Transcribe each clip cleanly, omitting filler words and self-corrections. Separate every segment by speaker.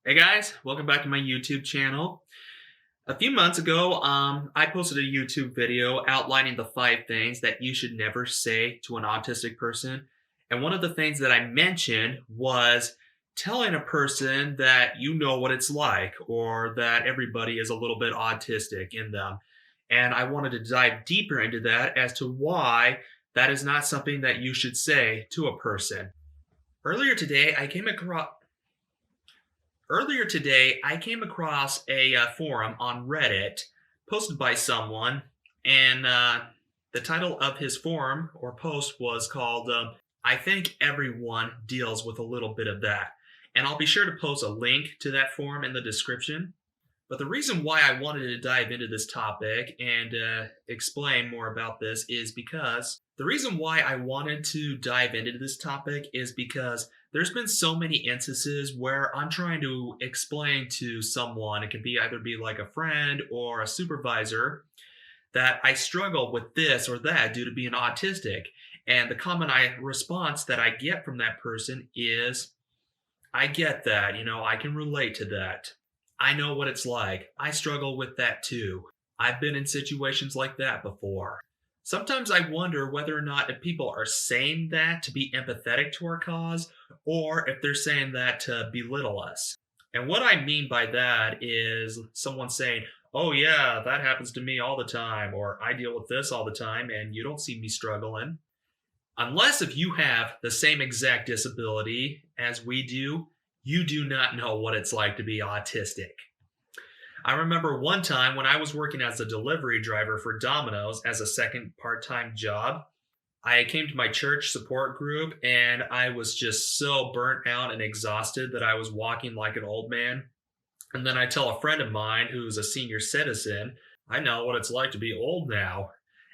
Speaker 1: Hey guys, welcome back to my YouTube channel. A few months ago, I posted a YouTube video outlining the 5 things that you should never say to an autistic person. And one of the things that I mentioned was telling a person that you know what it's like or that everybody is a little bit autistic in them. And I wanted to dive deeper into that as to why that is not something that you should say to a person. Earlier today, I came across Earlier today, I came across a forum on Reddit posted by someone, and the title of his forum or post was called I think everyone deals with a little bit of that. And I'll be sure to post a link to that forum in the description. But the reason why I wanted to dive into this topic and explain more about this is because the reason why I wanted to dive into this topic is because there's been so many instances where I'm trying to explain to someone, it can be either be like a friend or a supervisor, that I struggle with this or that due to being autistic. And the common response that I get from that person is, I get that, I can relate to that. I know what it's like. I struggle with that too. I've been in situations like that before. Sometimes I wonder whether or not if people are saying that to be empathetic to our cause or if they're saying that to belittle us. And what I mean by that is someone saying, oh yeah, that happens to me all the time, or I deal with this all the time and you don't see me struggling. Unless if you have the same exact disability as we do, you do not know what it's like to be autistic. I remember one time when I was working as a delivery driver for Domino's as a second part-time job, I came to my church support group and I was just so burnt out and exhausted that I was walking like an old man. And then I tell a friend of mine who's a senior citizen, I know what it's like to be old now.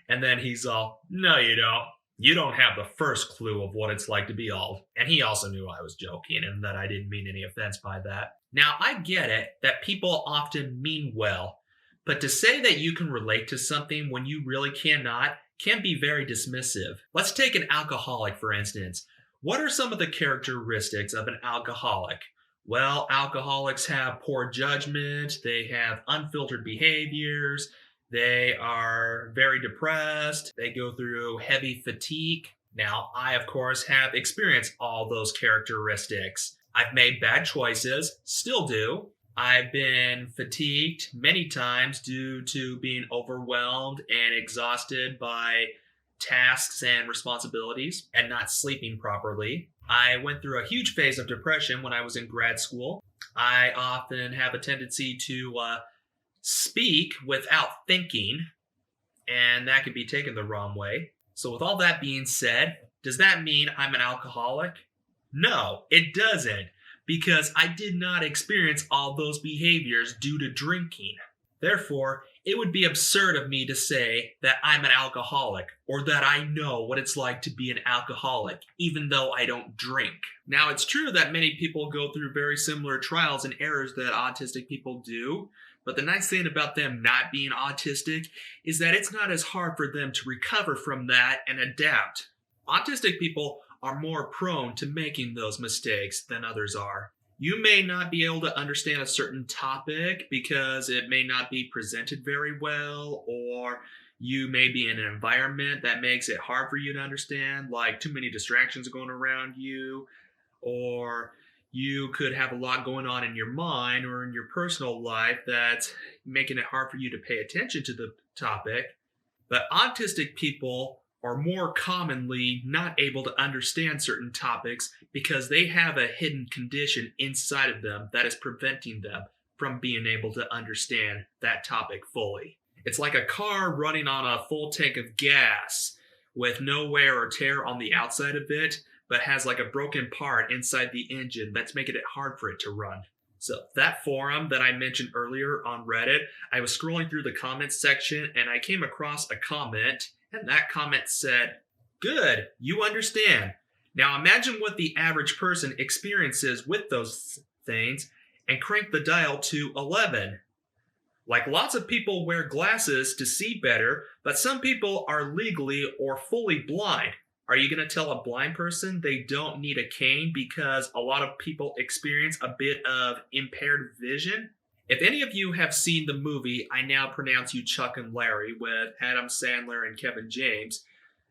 Speaker 1: And then he's all, no, you don't. You don't have the first clue of what it's like to be old. And he also knew I was joking and that I didn't mean any offense by that. Now, I get it that people often mean well, but to say that you can relate to something when you really cannot can be very dismissive. Let's take an alcoholic, for instance. What are some of the characteristics of an alcoholic? Well, alcoholics have poor judgment, they have unfiltered behaviors, they are very depressed. They go through heavy fatigue. Now, I, of course, have experienced all those characteristics. I've made bad choices, still do. I've been fatigued many times due to being overwhelmed and exhausted by tasks and responsibilities and not sleeping properly. I went through a huge phase of depression when I was in grad school. I often have a tendency to speak without thinking, and that can be taken the wrong way. So with all that being said, does that mean I'm an alcoholic? No, it doesn't, because I did not experience all those behaviors due to drinking. Therefore, it would be absurd of me to say that I'm an alcoholic or that I know what it's like to be an alcoholic, even though I don't drink. Now, it's true that many people go through very similar trials and errors that autistic people do, but the nice thing about them not being autistic is that it's not as hard for them to recover from that and adapt. Autistic people are more prone to making those mistakes than others are. You may not be able to understand a certain topic because it may not be presented very well, or you may be in an environment that makes it hard for you to understand, like too many distractions going around you, or you could have a lot going on in your mind or in your personal life that's making it hard for you to pay attention to the topic. But autistic people are more commonly not able to understand certain topics because they have a hidden condition inside of them that is preventing them from being able to understand that topic fully. It's like a car running on a full tank of gas with no wear or tear on the outside of it, but has like a broken part inside the engine that's making it hard for it to run. So that forum that I mentioned earlier on Reddit, I was scrolling through the comments section and I came across a comment, and that comment said, "Good, you understand. Now imagine what the average person experiences with those things and crank the dial to 11. Like lots of people wear glasses to see better, but some people are legally or fully blind. Are you going to tell a blind person they don't need a cane because a lot of people experience a bit of impaired vision? If any of you have seen the movie I Now Pronounce You Chuck and Larry with Adam Sandler and Kevin James,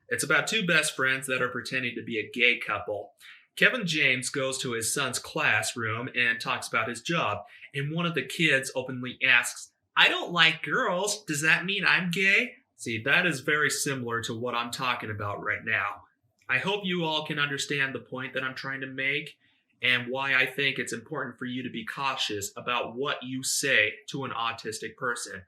Speaker 1: it's about two best friends that are pretending to be a gay couple. Kevin James goes to his son's classroom and talks about his job, and one of the kids openly asks, "I don't like girls. Does that mean I'm gay?" See, that is very similar to what I'm talking about right now. I hope you all can understand the point that I'm trying to make and why I think it's important for you to be cautious about what you say to an autistic person.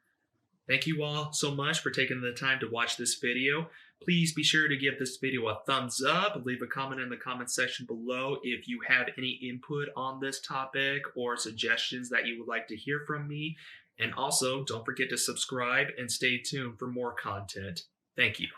Speaker 1: Thank you all so much for taking the time to watch this video. Please be sure to give this video a thumbs up, leave a comment in the comment section below if you have any input on this topic or suggestions that you would like to hear from me. And also, don't forget to subscribe and stay tuned for more content. Thank you.